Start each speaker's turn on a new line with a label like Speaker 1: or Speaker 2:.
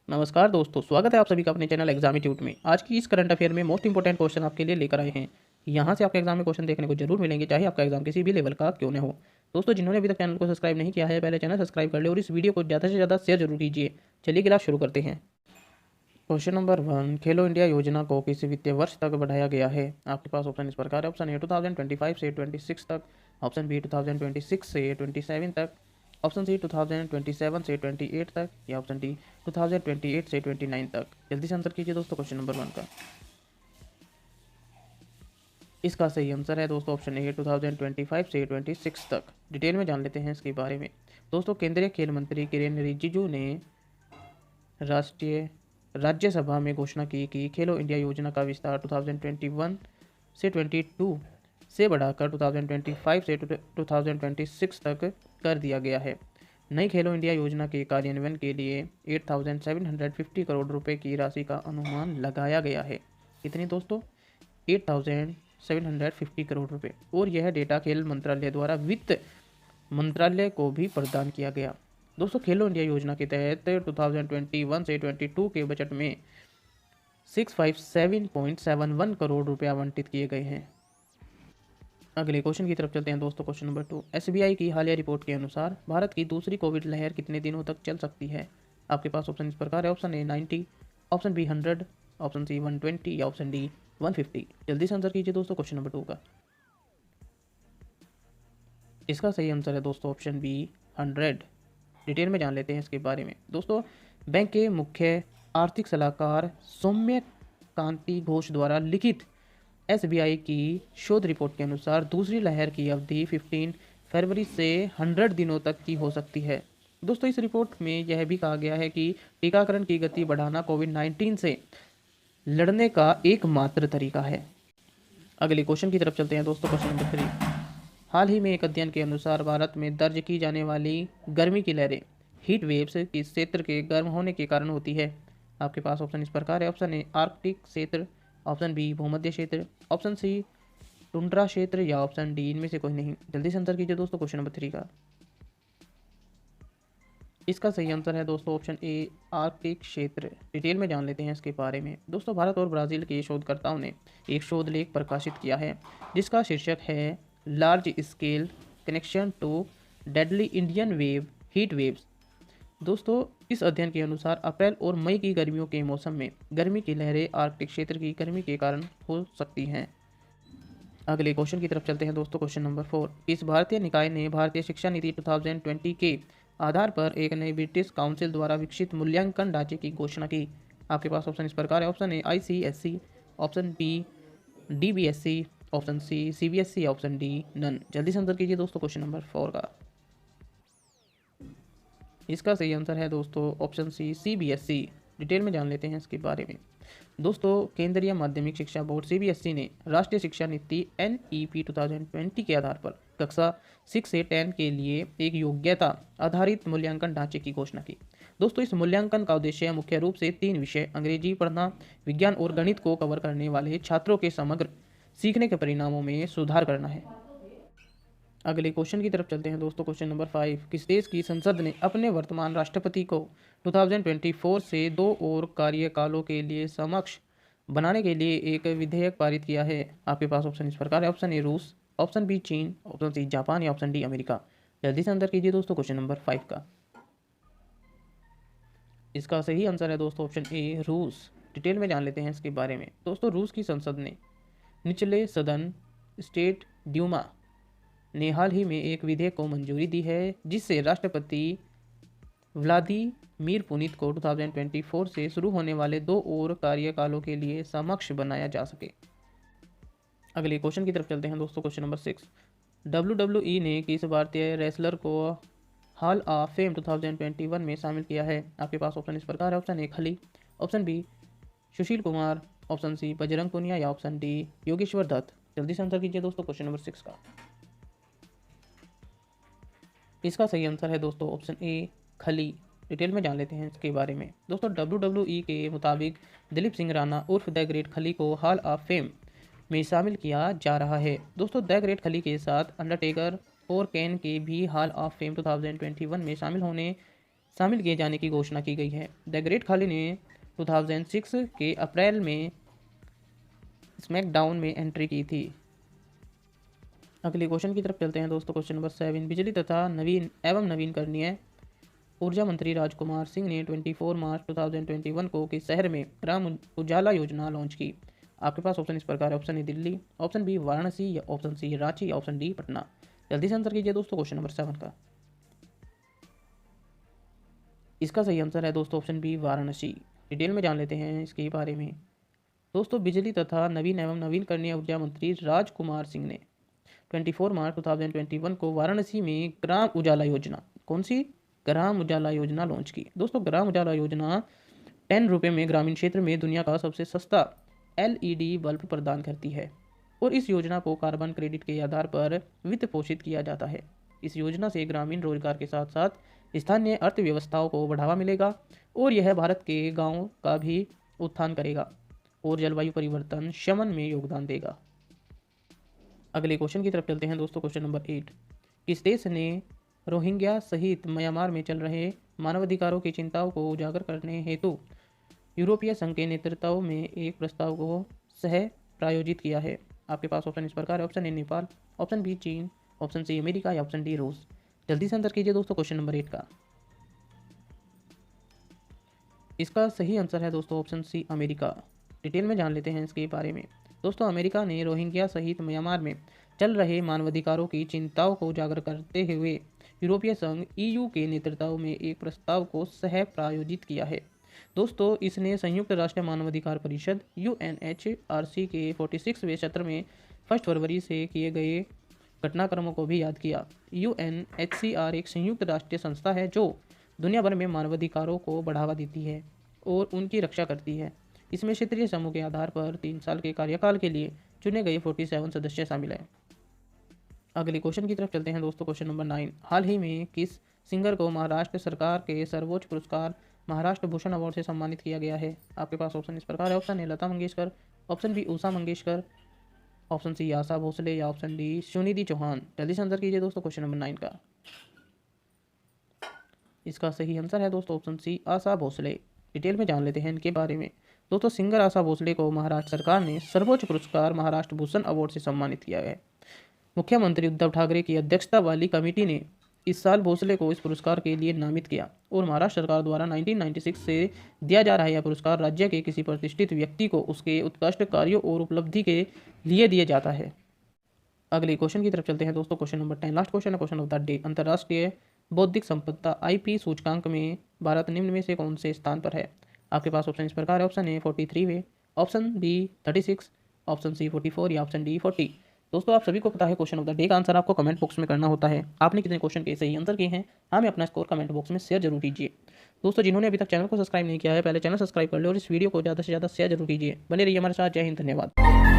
Speaker 1: नमस्कार दोस्तों, स्वागत है आप सभी का अपने चैनल एग्जामिट्यूट में। आज की इस करंट अफेयर में मोस्ट इंपोर्टेंट क्वेश्चन आपके लिए लेकर आए हैं। यहाँ से आपके एग्जाम में क्वेश्चन देखने को जरूर मिलेंगे, चाहे आपका एग्जाम किसी भी लेवल का क्यों न हो। दोस्तों, जिन्होंने अभी तक चैनल को सब्सक्राइब नहीं किया है, पहले चैनल सब्सक्राइब कर ले और इस वीडियो को ज़्यादा से ज़्यादा शेयर जरूर कीजिए। चलिए क्लास शुरू करते हैं। क्वेश्चन नंबर 1, खेलो इंडिया योजना को किस वित्तीय वर्ष तक बढ़ाया गया है? आपके पास ऑप्शन इस प्रकार है। ऑप्शन ए 2025 से 26 तक, ऑप्शन बी 2026 से 27 तक, ऑप्शन सी 2027 से 28 तक, या ऑप्शन डी 2028 से 29 तक। जल्दी से आंसर कीजिए दोस्तों क्वेश्चन नंबर 1 का। इसका सही आंसर है दोस्तों ऑप्शन ए 2025 से 26 तक। डिटेल में जान लेते हैं इसके बारे में। दोस्तों, केंद्रीय खेल मंत्री किरेन रिजिजू ने राष्ट्रीय राज्यसभा में घोषणा की कि खेलो इंडिया योजना का विस्तार 2021 से 22 से बढ़ाकर 2025 से 2026 तक कर दिया गया है। नई खेलो इंडिया योजना के कार्यान्वयन के लिए 8,750 करोड़ रुपए की राशि का अनुमान लगाया गया है। कितनी दोस्तों? 8,750 करोड़ रुपए। और यह डेटा खेल मंत्रालय द्वारा वित्त मंत्रालय को भी प्रदान किया गया। दोस्तों, खेलो इंडिया योजना के तहत 2021 से 22 के बजट में 657.71 करोड़ रुपए आवंटित किए गए हैं। अगले क्वेश्चन की तरफ चलते हैं दोस्तों। क्वेश्चन नंबर 2, एसबीआई की हालिया रिपोर्ट के अनुसार भारत की दूसरी कोविड लहर कितने दिनों तक चल सकती है? आपके पास ऑप्शन इस प्रकार है। Option A 90, option B 100, option C 120, या ऑप्शन डी 150। जल्दी से आंसर कीजिए दोस्तों क्वेश्चन नंबर 2 का। इसका सही आंसर है दोस्तों ऑप्शन बी 100। डिटेल में जान लेते हैं इसके बारे में। दोस्तों, बैंक के मुख्य आर्थिक सलाहकार सौम्य कांति घोष द्वारा लिखित एसबीआई की शोध रिपोर्ट के अनुसार दूसरी लहर की अवधि 15 फरवरी से 100 दिनों तक की हो सकती है। दोस्तों, इस रिपोर्ट में यह भी कहा गया है कि टीकाकरण की गति बढ़ाना कोविड-19 से लड़ने का एकमात्र तरीका है। अगले क्वेश्चन की तरफ चलते हैं दोस्तों। क्वेश्चन नंबर 3, हाल ही में एक अध्ययन के अनुसार भारत में दर्ज की जाने वाली गर्मी की लहरें हीट वेव्स किस क्षेत्र के गर्म होने के कारण होती है? आपके पास ऑप्शन इस प्रकार है। ऑप्शन ए आर्कटिक क्षेत्र, ऑप्शन बी भूमध्य क्षेत्र, ऑप्शन सी टुंड्रा क्षेत्र, या ऑप्शन डी इनमें से कोई नहीं। जल्दी से आंसर कीजिए दोस्तों क्वेश्चन नंबर 3 का। इसका सही आंसर है दोस्तों ऑप्शन ए आर्कटिक क्षेत्र। डिटेल में जान लेते हैं इसके बारे में। दोस्तों, भारत और ब्राज़ील के शोधकर्ताओं ने एक शोध लेख प्रकाशित किया है जिसका शीर्षक है large scale connection to deadly Indian wave heat waves. दोस्तों, इस अध्ययन के अनुसार अप्रैल और मई की गर्मियों के मौसम में गर्मी की लहरें आर्कटिक क्षेत्र की गर्मी के कारण हो सकती हैं। अगले क्वेश्चन की तरफ चलते हैं दोस्तों। क्वेश्चन नंबर 4, इस भारतीय निकाय ने भारतीय शिक्षा नीति 2020 के आधार पर एक नई ब्रिटिश काउंसिल द्वारा विकसित मूल्यांकन ढांचे की घोषणा की। आपके पास ऑप्शन इस प्रकार है। Option A ICSE, option B DBSE, option C CBSE, option D none. जल्दी से आंसर कीजिए दोस्तों क्वेश्चन नंबर 4 का। इसका सही आंसर है दोस्तों ऑप्शन सी CBSE। डिटेल में जान लेते हैं इसके बारे में। दोस्तों, केंद्रीय माध्यमिक शिक्षा बोर्ड CBSE ने राष्ट्रीय शिक्षा नीति NEP 2020 के आधार पर कक्षा 6 से 10 के लिए एक योग्यता आधारित मूल्यांकन ढांचे की घोषणा की। दोस्तों, इस मूल्यांकन का उद्देश्य मुख्य रूप से 3 विषय अंग्रेजी पढ़ना, विज्ञान और गणित को कवर करने वाले छात्रों के समग्र सीखने के परिणामों में सुधार करना है। अगले क्वेश्चन की तरफ चलते हैं दोस्तों। क्वेश्चन नंबर 5, किस देश की संसद ने अपने वर्तमान राष्ट्रपति को 2024 से 2 और कार्यकालों के लिए समक्ष बनाने के लिए एक विधेयक पारित किया है? आपके पास ऑप्शन इस प्रकार है। ऑप्शन ए रूस, ऑप्शन बी चीन, ऑप्शन सी जापान, या ऑप्शन डी अमेरिका। जल्दी से आंसर कीजिए दोस्तों क्वेश्चन नंबर 5 का। इसका सही आंसर है दोस्तों ऑप्शन ए रूस। डिटेल में जान लेते हैं इसके बारे में। दोस्तों, रूस की संसद ने निचले सदन स्टेट ड्यूमा ने हाल ही में एक विधेयक को मंजूरी दी है जिससे राष्ट्रपति व्लादिमीर पुतिन को 2024 से शुरू होने वाले 2 और कार्यकालों के लिए समक्ष बनाया जा सके। अगले क्वेश्चन की तरफ चलते हैं दोस्तों। क्वेश्चन नंबर 6, WWE ने किस भारतीय रेसलर को हॉल ऑफ फेम 2021 में शामिल किया है? आपके पास ऑप्शन इस प्रकार है। ऑप्शन ए खली, option B Sushil Kumar, option C Bajrang Punia, या ऑप्शन डी योगेश्वर दत्त। जल्दी से आंसर कीजिए दोस्तों क्वेश्चन नंबर 6 का। इसका सही आंसर है दोस्तों ऑप्शन ए खली। डिटेल में जान लेते हैं इसके बारे में। दोस्तों, WWE के मुताबिक दिलीप सिंह राणा उर्फ द ग्रेट खली को हॉल ऑफ फेम में शामिल किया जा रहा है। दोस्तों, द ग्रेट खली के साथ अंडरटेकर और केन के भी हॉल ऑफ फेम 2021 में शामिल होने शामिल किए जाने की घोषणा की गई है। द ग्रेट खाली ने 2006 के अप्रैल में स्मैकडाउन में एंट्री की थी। अगले क्वेश्चन की तरफ चलते हैं दोस्तों। क्वेश्चन नंबर 7, बिजली तथा नवीन एवं नवीनकरणीय ऊर्जा मंत्री राजकुमार सिंह ने 24 मार्च 2021 को किस शहर में ग्राम उजाला योजना लॉन्च की? आपके पास ऑप्शन इस प्रकार है। Option A Delhi, option B Varanasi, या ऑप्शन सी रांची, या ऑप्शन डी पटना। जल्दी से आंसर कीजिए दोस्तों क्वेश्चन नंबर 7 का। इसका सही आंसर है दोस्तों ऑप्शन बी वाराणसी। डिटेल में जान लेते हैं इसके बारे में। दोस्तों बिजली तथा नवीन एवं नवीनकरणीय ऊर्जा मंत्री राजकुमार सिंह ने 24 मार्च 2021 को वाराणसी में ग्राम उजाला योजना, कौन सी? ग्राम उजाला योजना लॉन्च की। दोस्तों ग्राम उजाला योजना 10 रुपये में ग्रामीण क्षेत्र में दुनिया का सबसे सस्ता LED बल्ब प्रदान करती है और इस योजना को कार्बन क्रेडिट के आधार पर वित्त पोषित किया जाता है। इस योजना से ग्रामीण रोजगार के साथ साथ स्थानीय अर्थव्यवस्थाओं को बढ़ावा मिलेगा और यह भारत के गांवों का भी उत्थान करेगा और जलवायु परिवर्तन शमन में योगदान देगा। अगले क्वेश्चन की तरफ चलते हैं दोस्तों। क्वेश्चन नंबर 8, किस देश ने रोहिंग्या सहित म्यांमार में चल रहे मानवाधिकारों की चिंताओं को उजागर करने हेतु यूरोपीय संघ के नेतृत्व में एक प्रस्ताव को सह प्रायोजित किया है? आपके पास ऑप्शन इस प्रकार है। Option A Nepal, option B चीन, ऑप्शन सी अमेरिका, या ऑप्शन डी रूस। जल्दी से आंसर कीजिए दोस्तों क्वेश्चन नंबर 8 का। इसका सही आंसर है दोस्तों ऑप्शन सी अमेरिका। डिटेल में जान लेते हैं इसके बारे में। दोस्तों अमेरिका ने रोहिंग्या सहित म्यांमार में चल रहे मानवाधिकारों की चिंताओं को उजागर करते हुए यूरोपीय संघ EU के नेतृत्व में एक प्रस्ताव को सह प्रायोजित किया है। दोस्तों इसने संयुक्त राष्ट्र मानवाधिकार परिषद UNHRC के 46वें सत्र में 1 फरवरी से किए गए घटनाक्रमों को भी याद किया। UNHCR एक संयुक्त राष्ट्रीय संस्था है जो दुनिया भर में मानवाधिकारों को बढ़ावा देती है और उनकी रक्षा करती है। इसमें क्षेत्रीय समूह के आधार पर 3 साल के कार्यकाल के लिए चुने गए 47 सदस्य शामिल हैं। अगले क्वेश्चन की तरफ चलते हैं दोस्तों। क्वेश्चन नंबर 9, हाल ही में किस सिंगर को महाराष्ट्र सरकार के सर्वोच्च पुरस्कार महाराष्ट्र भूषण अवार्ड से सम्मानित किया गया है? आपके पास ऑप्शन इस प्रकार है। Option A Lata Mangeshkar, option B Usha Mangeshkar, option C Asha Bhosle, या ऑप्शन डी सुनिधि चौहान। जल्दी से आंसर कीजिए दोस्तों क्वेश्चन नंबर 9 का। इसका सही आंसर है दोस्तों option C Asha Bhosle. Detail में जान लेते हैं इनके बारे में। दोस्तों सिंगर आशा भोसले को महाराष्ट्र सरकार ने सर्वोच्च पुरस्कार महाराष्ट्र भूषण अवार्ड से सम्मानित किया है। मुख्यमंत्री उद्धव ठाकरे की अध्यक्षता वाली कमेटी ने इस साल भोसले को इस पुरस्कार के लिए नामित किया और महाराष्ट्र सरकार द्वारा 1996 से दिया जा रहा यह पुरस्कार राज्य के किसी प्रतिष्ठित व्यक्ति को उसके उत्कृष्ट कार्यों और उपलब्धि के लिए दिया जाता है। अगले क्वेश्चन की तरफ चलते हैं दोस्तों। क्वेश्चन नंबर 10, लास्ट क्वेश्चन है, क्वेश्चन ऑफ द डे। अंतर्राष्ट्रीय बौद्धिक संपदा IP सूचकांक में भारत निम्न में से कौन से स्थान पर है? आपके पास ऑप्शन इस प्रकार है। ऑप्शन ए 43वें, ऑप्शन बी 36, ऑप्शन सी 44, या ऑप्शन डी 40। दोस्तों आप सभी को पता है क्वेश्चन ऑफ द डे का आंसर आपको कमेंट बॉक्स में करना होता है। आपने कितने क्वेश्चन के सही आंसर किए हैं हमें अपना स्कोर कमेंट बॉक्स में शेयर जरूर कीजिए। दोस्तों जिन्होंने अभी तक चैनल को सब्सक्राइब नहीं किया है पहले चैनल सब्सक्राइब कर लो और इस वीडियो को ज़्यादा से ज़्यादा शेयर जरूर कीजिए। बने रहिए हमारे साथ। जय हिंद, धन्यवाद।